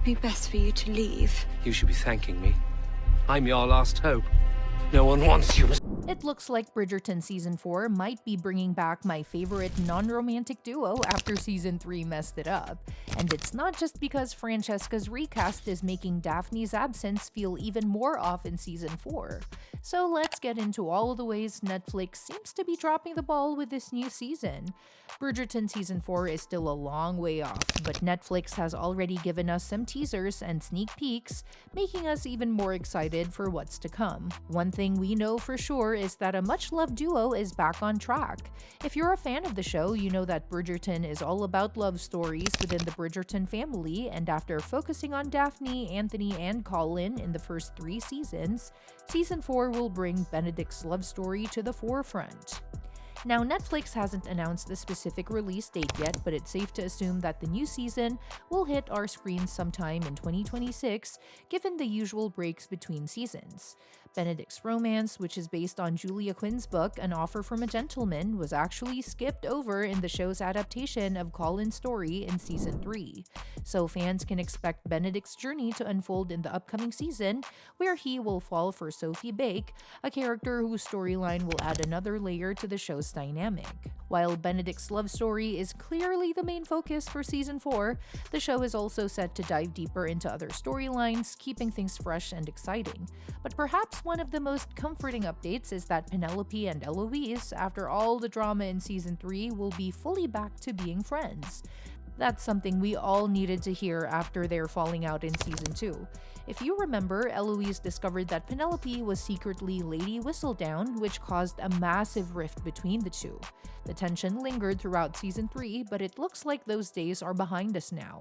would be best for you to leave. You should be thanking me. I'm your last hope. No one wants you. It looks like Bridgerton Season 4 might be bringing back my favorite non-romantic duo after Season 3 messed it up. And it's not just because Francesca's recast is making Daphne's absence feel even more off in Season 4. So let's get into all of the ways Netflix seems to be dropping the ball with this new season. Bridgerton Season 4 is still a long way off, but Netflix has already given us some teasers and sneak peeks, making us even more excited for what's to come. One thing we know for sure is that a much-loved duo is back on track. If you're a fan of the show, you know that Bridgerton is all about love stories within the Bridgerton family, and after focusing on Daphne, Anthony, and Coughlan in the first 3 seasons, Season 4 will bring Benedict's love story to the forefront. Now, Netflix hasn't announced the specific release date yet, but it's safe to assume that the new season will hit our screens sometime in 2026, given the usual breaks between seasons. Benedict's romance, which is based on Julia Quinn's book An Offer from a Gentleman, was actually skipped over in the show's adaptation of Coughlan's story in Season 3. So fans can expect Benedict's journey to unfold in the upcoming season, where he will fall for Sophie Bake, a character whose storyline will add another layer to the show's dynamic. While Benedict's love story is clearly the main focus for Season 4, the show is also set to dive deeper into other storylines, keeping things fresh and exciting. But perhaps one of the most comforting updates is that Penelope and Eloise, after all the drama in Season 3, will be fully back to being friends. That's something we all needed to hear after their falling out in Season 2. If you remember, Eloise discovered that Penelope was secretly Lady Whistledown, which caused a massive rift between the two. The tension lingered throughout Season 3, but it looks like those days are behind us now.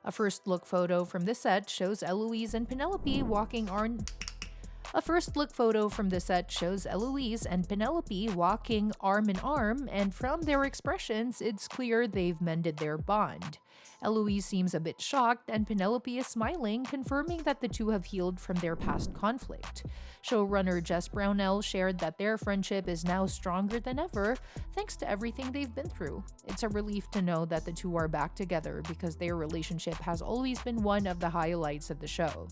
A first look photo from the set shows Eloise and Penelope walking arm in arm, and from their expressions, it's clear they've mended their bond. Eloise seems a bit shocked, and Penelope is smiling, confirming that the two have healed from their past conflict. Showrunner Jess Brownell shared that their friendship is now stronger than ever, thanks to everything they've been through. It's a relief to know that the two are back together, because their relationship has always been one of the highlights of the show.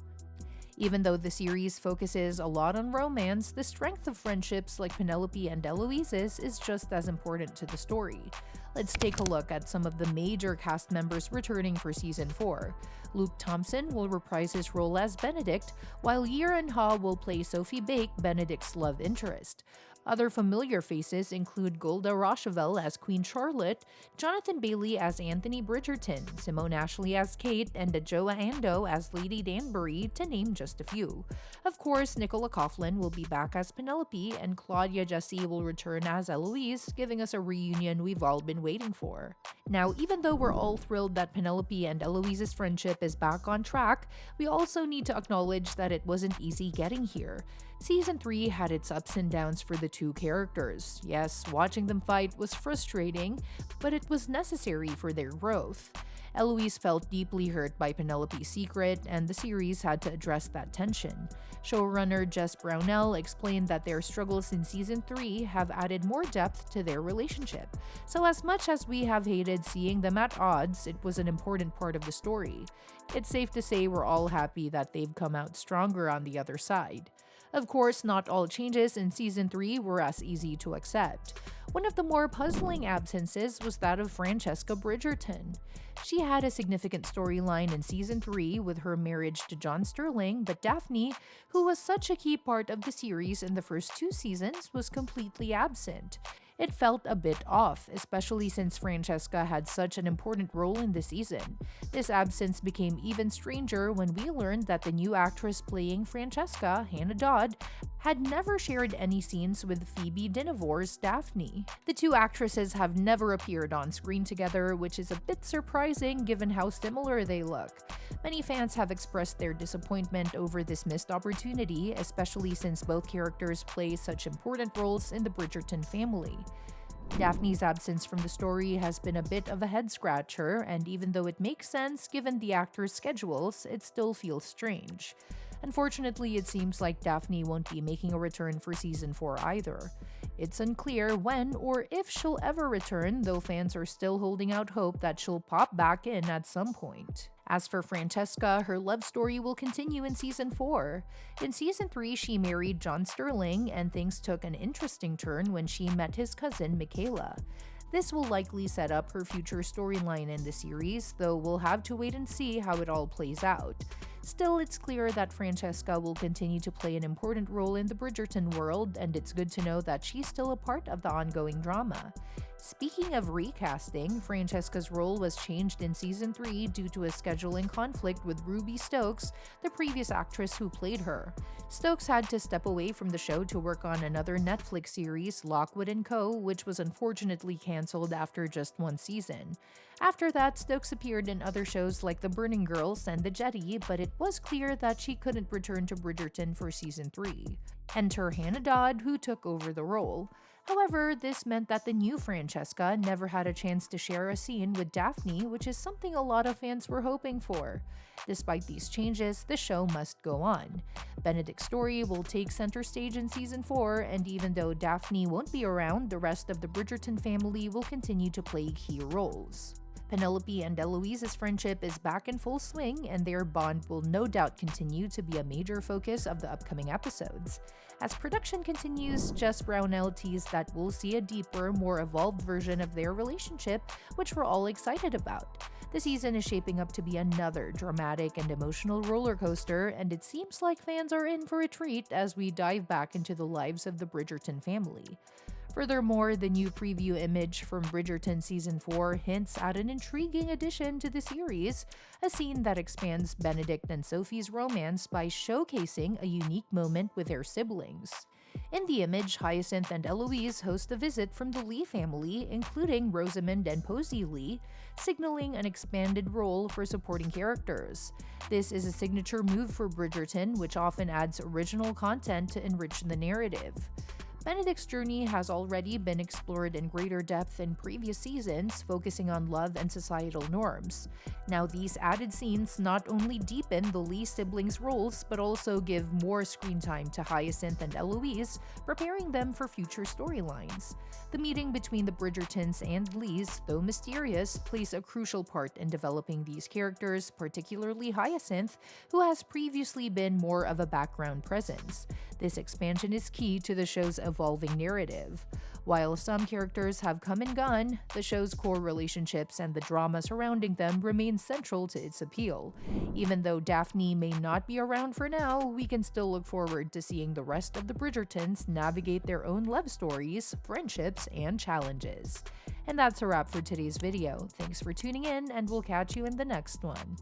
Even though the series focuses a lot on romance, the strength of friendships like Penelope and Eloise's is just as important to the story. Let's take a look at some of the major cast members returning for Season 4. Luke Thompson will reprise his role as Benedict, while Yerin will play Sophie Bake, Benedict's love interest. Other familiar faces include Golda Rosheuel as Queen Charlotte, Jonathan Bailey as Anthony Bridgerton, Simone Ashley as Kate, and Adjoa Andoh as Lady Danbury, to name just a few. Of course, Nicola Coughlan will be back as Penelope, and Claudia Jessie will return as Eloise, giving us a reunion we've all been waiting for. Now, even though we're all thrilled that Penelope and Eloise's friendship is back on track, we also need to acknowledge that it wasn't easy getting here. Season 3 had its ups and downs for the two characters. Yes, watching them fight was frustrating, but it was necessary for their growth. Eloise felt deeply hurt by Penelope's secret, and the series had to address that tension. Showrunner Jess Brownell explained that their struggles in Season 3 have added more depth to their relationship. So as much as we have hated seeing them at odds, it was an important part of the story. It's safe to say we're all happy that they've come out stronger on the other side. Of course, not all changes in Season 3 were as easy to accept. One of the more puzzling absences was that of Francesca Bridgerton. She had a significant storyline in Season 3 with her marriage to John Sterling, but Daphne, who was such a key part of the series in the first 2 seasons, was completely absent. It felt a bit off, especially since Francesca had such an important role in the season. This absence became even stranger when we learned that the new actress playing Francesca, Hannah Dodd, had never shared any scenes with Phoebe Dynevor's Daphne. The two actresses have never appeared on screen together, which is a bit surprising given how similar they look. Many fans have expressed their disappointment over this missed opportunity, especially since both characters play such important roles in the Bridgerton family. Daphne's absence from the story has been a bit of a head-scratcher, and even though it makes sense given the actors' schedules, it still feels strange. Unfortunately, it seems like Daphne won't be making a return for Season 4 either. It's unclear when or if she'll ever return, though fans are still holding out hope that she'll pop back in at some point. As for Francesca, her love story will continue in Season 4. In Season 3, she married John Sterling, and things took an interesting turn when she met his cousin, Michaela. This will likely set up her future storyline in the series, though we'll have to wait and see how it all plays out. Still, it's clear that Francesca will continue to play an important role in the Bridgerton world, and it's good to know that she's still a part of the ongoing drama. Speaking of recasting, Francesca's role was changed in Season 3 due to a scheduling conflict with Ruby Stokes, the previous actress who played her. Stokes had to step away from the show to work on another Netflix series, Lockwood & Co., which was unfortunately cancelled after just one season. After that, Stokes appeared in other shows like The Burning Girls and The Jetty, but it was clear that she couldn't return to Bridgerton for Season 3. Enter Hannah Dodd, who took over the role. However, this meant that the new Francesca never had a chance to share a scene with Daphne, which is something a lot of fans were hoping for. Despite these changes, the show must go on. Benedict's story will take center stage in Season 4, and even though Daphne won't be around, the rest of the Bridgerton family will continue to play key roles. Penelope and Eloise's friendship is back in full swing, and their bond will no doubt continue to be a major focus of the upcoming episodes. As production continues, Jess Brownell teased that we'll see a deeper, more evolved version of their relationship, which we're all excited about. The season is shaping up to be another dramatic and emotional roller coaster, and it seems like fans are in for a treat as we dive back into the lives of the Bridgerton family. Furthermore, the new preview image from Bridgerton Season 4 hints at an intriguing addition to the series, a scene that expands Benedict and Sophie's romance by showcasing a unique moment with their siblings. In the image, Hyacinth and Eloise host a visit from the Lee family, including Rosamund and Posey Lee, signaling an expanded role for supporting characters. This is a signature move for Bridgerton, which often adds original content to enrich the narrative. Benedict's journey has already been explored in greater depth in previous seasons, focusing on love and societal norms. Now, these added scenes not only deepen the Lee siblings' roles, but also give more screen time to Hyacinth and Eloise, preparing them for future storylines. The meeting between the Bridgertons and Lees, though mysterious, plays a crucial part in developing these characters, particularly Hyacinth, who has previously been more of a background presence. This expansion is key to the show's evolving narrative. While some characters have come and gone, the show's core relationships and the drama surrounding them remain central to its appeal. Even though Daphne may not be around for now, we can still look forward to seeing the rest of the Bridgertons navigate their own love stories, friendships, and challenges. And that's a wrap for today's video. Thanks for tuning in, and we'll catch you in the next one.